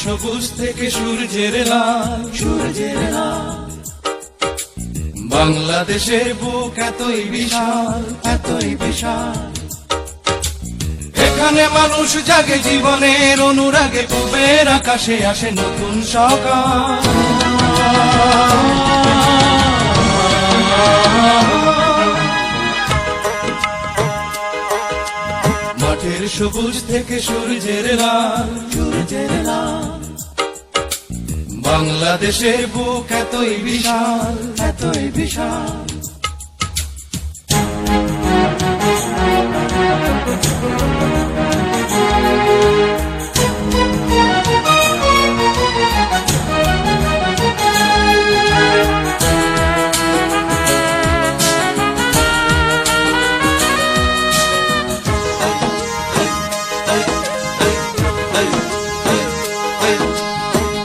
সবুজ থেকে সূর্যের লাল, সূর্যের লাল। বাংলাদেশের বুক এতই বিশাল, এতই বিশাল। এখানে মানুষ জাগে জীবনের অনুরাগে, পূবের আকাশে আসে নতুন সকাল। মাঠের সবুজ থেকে সূর্যের লাল, সূর্যের লাল। বাংলাদেশের বুক এতই বিশাল, এতই বিশাল।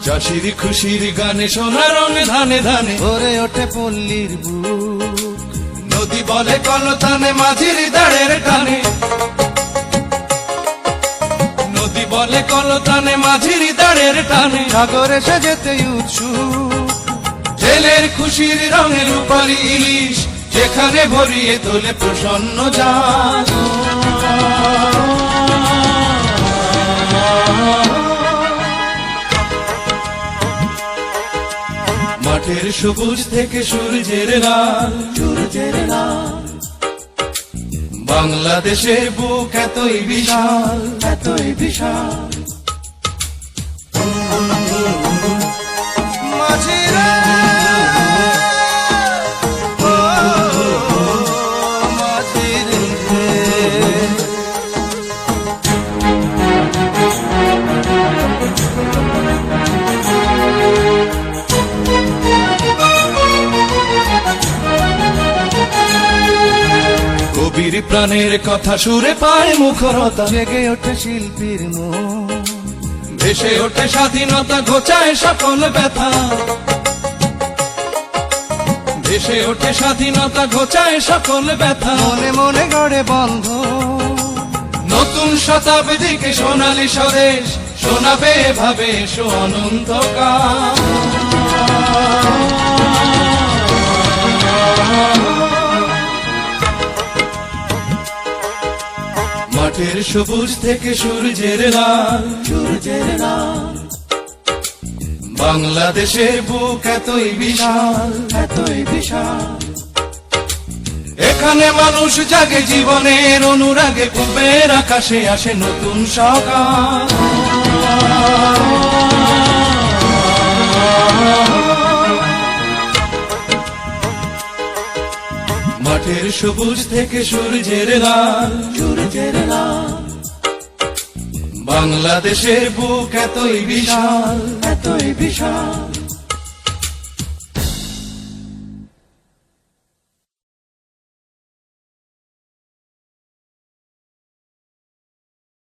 চাষির খুশির গানে সোনার রঙে ধানে ধানে ভরে ওঠে পল্লীর বুক। নদী বলে কলতানে মাঝির দাঁড়ের টানে, নদী বলে কলতানে মাঝির দাঁড়ের টানে। সাগর এসে যেতে উৎসুক, জেলের খুশির রঙে রূপালী ইলিশ, যেখানে ভরিয়ে তোলে প্রসন্ন জান। মাঠের সবুজ থেকে সূর্যের লাল, সূর্যের লাল। বাংলাদেশের বুক এতই বিশাল, এতই বিশাল। মাঝিরে ও মাঝিরে কবির প্রাণের কথা সুরে পায় মুখরতা, জেগে ওঠে শিল্পীর মন। ভেসে ওঠে স্বাধীনতা, ঘোচায় সকল ব্যথা। ভেসে ওঠে স্বাধীনতা, ঘোচায় সকল ব্যথা। মনে মনে গড়ে বন্ধ নতুন শতাব্দীকে সোনালী স্বদেশ শোনাবে ভাবে এসো অনন্তকাল। মাঠের সবুজ থেকে সূর্যের লাল, সূর্যের লাল। বাংলাদেশের বুক এতই বিশাল, এতই বিশাল। এখানে মানুষ জাগে জীবনের অনুরাগে, পূবের আকাশে আসে নতুন সকাল। মাঠের সবুজ থেকে সূর্যের লাল, সূর্যের লাল। বাংলাদেশের বুক এতই বিশাল, এতই বিশাল।